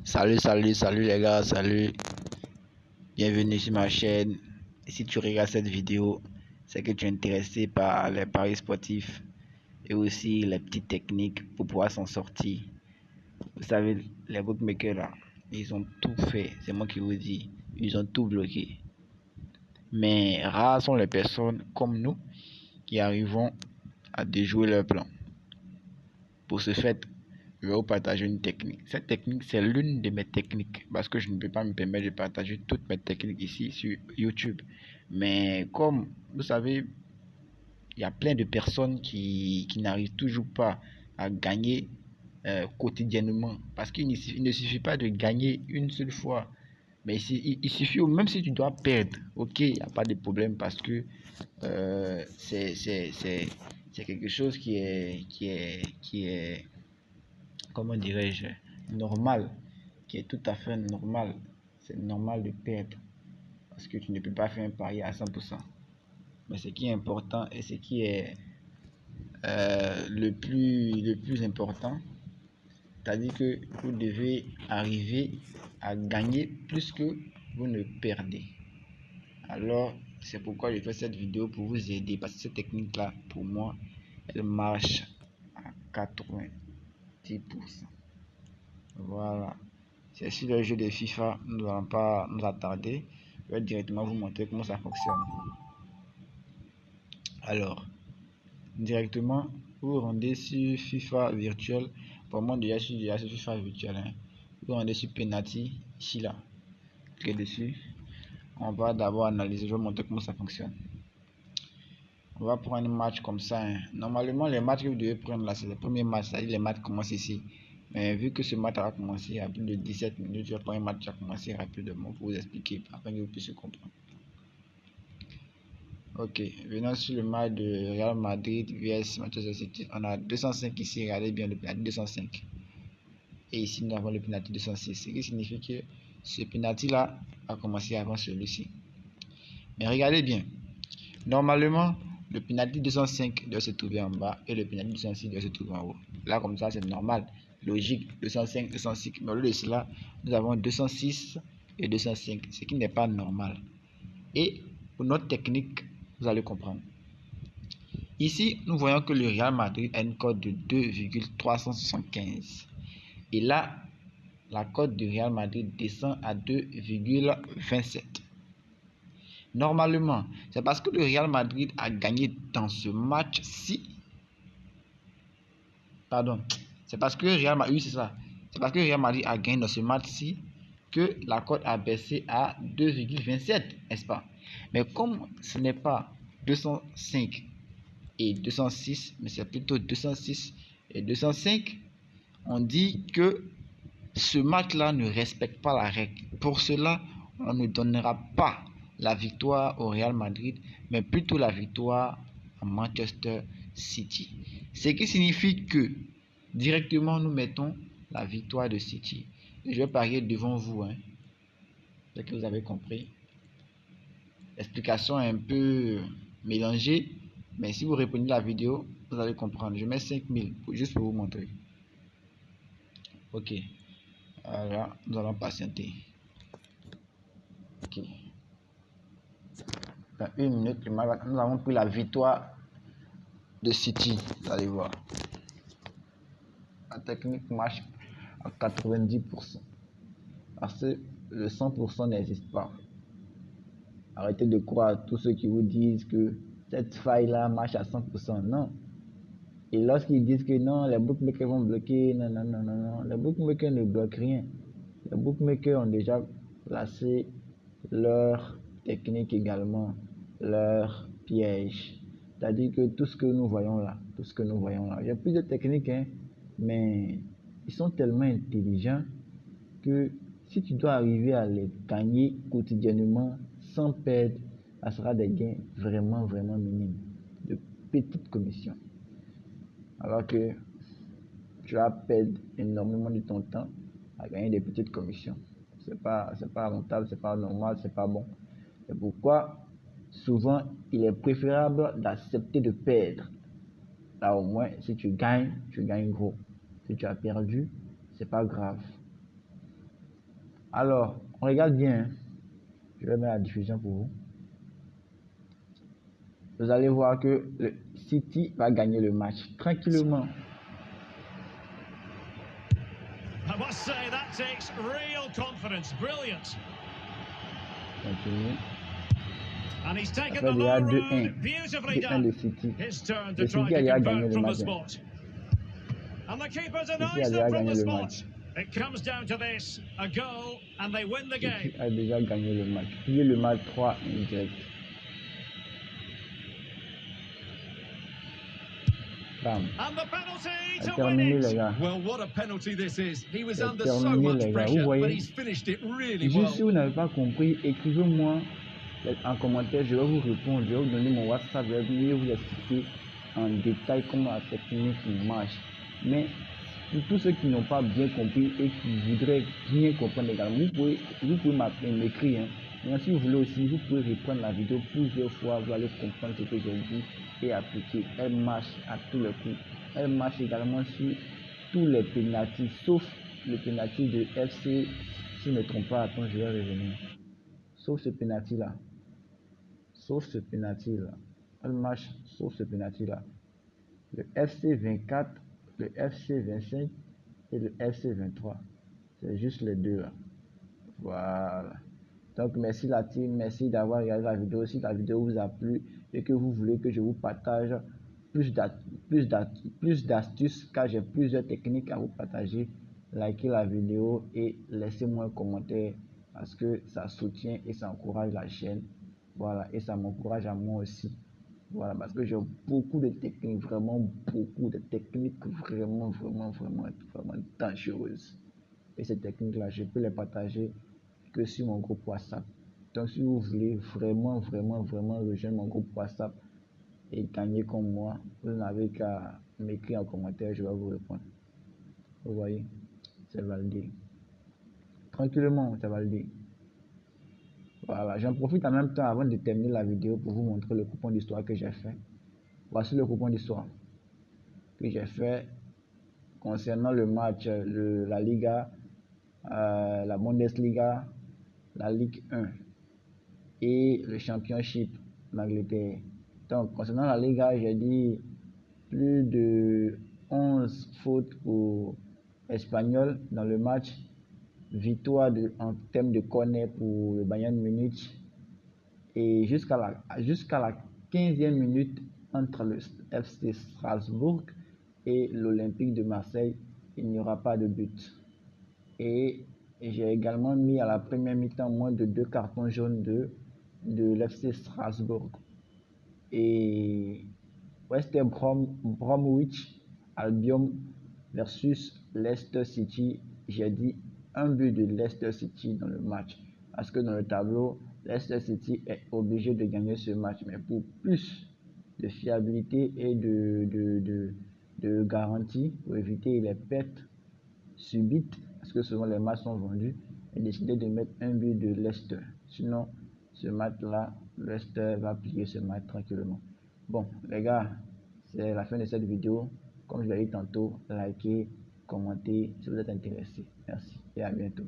Salut les gars, salut. Bienvenue sur ma chaîne. Et si tu regardes cette vidéo, c'est que tu es intéressé par les paris sportifs et aussi les petites techniques pour pouvoir s'en sortir. Vous savez, les bookmakers là, ils ont tout fait, c'est moi qui vous dis, ils ont tout bloqué. Mais rares sont les personnes comme nous qui arrivons à déjouer leur plan. Pour ce fait, je vais vous partager une technique. Cette technique, c'est l'une de mes techniques parce que je ne peux pas me permettre de partager toutes mes techniques ici sur YouTube. Mais comme vous savez, il y a plein de personnes qui n'arrivent toujours pas à gagner quotidiennement parce qu'il ne suffit pas de gagner une seule fois. Mais il suffit, même si tu dois perdre, ok, il n'y a pas de problème parce que c'est quelque chose qui est comment dirais-je, normal, qui est tout à fait normal. C'est normal de perdre parce que tu ne peux pas faire un pari à 100%. Mais ce qui est important et ce qui est le plus important, c'est-à-dire que vous devez arriver à gagner plus que vous ne perdez. Alors, c'est pourquoi je fais cette vidéo pour vous aider parce que cette technique-là, pour moi, elle marche à 90%. Voilà. C'est sur le jeu de FIFA, nous n'allons pas nous attarder. Je vais directement vous montrer comment ça fonctionne. Alors, directement, vous rendez sur FIFA virtuel. Pour moi, déjà, je suis déjà sur FIFA virtuel. Vous rendez sur Penalty, ici là. Cliquez dessus. On va d'abord analyser. Je vais vous montrer comment ça fonctionne. On va prendre un match comme ça. Normalement, les matchs que vous devez prendre là, c'est le premier match. C'est-à-dire les matchs commencent ici. Mais vu que ce match a commencé à plus de 17 minutes, je vais prendre un match qui a commencé rapidement pour vous expliquer afin que vous puissiez comprendre. Ok, venons sur le match de Real Madrid vs Manchester City. On a 205 ici, regardez bien le penalty 205. Et ici nous avons le penalty 206, ce qui signifie que ce penalty là a commencé avant celui-ci. Mais regardez bien, normalement le penalty 205 doit se trouver en bas et le penalty 206 doit se trouver en haut. Là comme ça c'est normal, logique, 205, 206. Mais au lieu de cela, nous avons 206 et 205, ce qui n'est pas normal. Et pour notre technique, vous allez comprendre. Ici, nous voyons que le Real Madrid a une cote de 2,375. Et là, la cote du Real Madrid descend à 2,27. Normalement, c'est parce que le Real Madrid a gagné dans ce match-ci. Pardon, c'est parce que le Real Madrid, oui, c'est ça. C'est parce que le Real Madrid a gagné dans ce match-ci que la cote a baissé à 2,27, n'est-ce pas? Mais comme ce n'est pas 205 et 206, mais c'est plutôt 206 et 205, on dit que ce match-là ne respecte pas la règle. Pour cela, on ne donnera pas la victoire au Real Madrid, mais plutôt la victoire à Manchester City. Ce qui signifie que directement nous mettons la victoire de City. Et je vais parier devant vous, c'est que vous avez compris. L'explication est un peu mélangée, mais si vous reprenez la vidéo, vous allez comprendre. Je mets 5000 juste pour vous montrer. Ok. Alors, nous allons patienter. Ok. Dans une minute, nous avons pris la victoire de City. Vous allez voir. La technique marche à 90%. Parce que le 100% n'existe pas. Arrêtez de croire à tous ceux qui vous disent que cette faille-là marche à 100%. Non. Et lorsqu'ils disent que non, les bookmakers vont bloquer, non, non, non, non, non. Les bookmakers ne bloquent rien. Les bookmakers ont déjà placé leur technique également, leur piège. C'est-à-dire que tout ce que nous voyons là, il y a plusieurs techniques, mais ils sont tellement intelligents que si tu dois arriver à les gagner quotidiennement sans perdre, ça sera des gains vraiment, vraiment minimes, de petites commissions. Alors que tu vas perdre énormément de ton temps à gagner des petites commissions. C'est pas rentable, c'est pas normal, c'est pas bon. C'est pourquoi souvent il est préférable d'accepter de perdre. Là au moins si tu gagnes gros. Si tu as perdu, c'est pas grave. Alors, on regarde bien. Hein. Je vais mettre la diffusion pour vous. Vous allez voir que le City va gagner le match tranquillement. I must say that takes real confidence. Brilliant. Continue. And he's Ça taken fait the déjà low 2-1. road. Beautifully 2-1 done. de City. His turn to Le try City a to déjà gagné convert le from the match. spot. And the keeper City a denies déjà them from gagné the le spot. match. It comes down to this, a goal, and they win the City game. a déjà gagné le match. Plié le match 3-1 direct. Bam. And the penalty C'est to win terminé les it. gars. Well, what a penalty this is. He was C'est under so terminé much les gars. Vous pressure, but voyez. he's finished it really Juste si well. vous n'avez pas compris, écrivez-moi en commentaire. Je vais vous répondre. Je vais vous donner mon WhatsApp. Je vais mieux vous expliquer en détail comment la technique marche. Mais pour tous ceux qui n'ont pas bien compris et qui voudraient bien comprendre également, vous pouvez m'écrire. Hein. Mais si vous voulez aussi, vous pouvez reprendre la vidéo plusieurs fois, vous allez comprendre ce que j'ai dit et appliquer. Elle marche à tous les coups. Elle marche également sur tous les pénaltys, sauf le pénalty de FC, si je ne me trompe pas, attends, je vais revenir. Sauf ce pénalty là. Sauf ce pénalty là. Elle marche sauf ce pénalty là. Le FC 24, le FC 25 et le FC 23. C'est juste les deux là. Voilà. Donc merci la team, merci d'avoir regardé la vidéo. Si la vidéo vous a plu et que vous voulez que je vous partage plus d'astuces, car j'ai plusieurs techniques à vous partager, likez la vidéo et laissez-moi un commentaire parce que ça soutient et ça encourage la chaîne. Voilà, et ça m'encourage à moi aussi. Voilà, parce que j'ai beaucoup de techniques, vraiment beaucoup de techniques vraiment dangereuses. Et ces techniques-là, je peux les partager que sur mon groupe WhatsApp. Donc si vous voulez vraiment rejoindre mon groupe WhatsApp et gagner comme moi, vous n'avez qu'à m'écrire en commentaire, je vais vous répondre. Vous voyez, c'est validé. Tranquillement, c'est validé. Voilà, j'en profite en même temps avant de terminer la vidéo pour vous montrer le coupon d'histoire que j'ai fait. Voici le coupon d'histoire que j'ai fait concernant le match, la Liga, la Bundesliga, la Ligue 1 et le Championship d'Angleterre. Donc, concernant la Liga, j'ai dit plus de 11 fautes pour Espanyol dans le match. Victoire en termes de corner pour le Bayern Munich. Et jusqu'à la 15e minute entre le FC Strasbourg et l'Olympique de Marseille, il n'y aura pas de but. Et j'ai également mis à la première mi-temps moins de 2 cartons jaunes de l'FC Strasbourg. Et West Bromwich Albion versus Leicester City, j'ai dit un but de Leicester City dans le match. Parce que dans le tableau, Leicester City est obligé de gagner ce match. Mais pour plus de fiabilité et de garantie, pour éviter les pertes subites, parce que souvent les matchs sont vendus, j'ai décidé de mettre un but de Leicester. Sinon, ce match-là, Leicester va plier ce match tranquillement. Bon, les gars, c'est la fin de cette vidéo. Comme je l'ai dit tantôt, likez, commentez si vous êtes intéressés. Merci et à bientôt.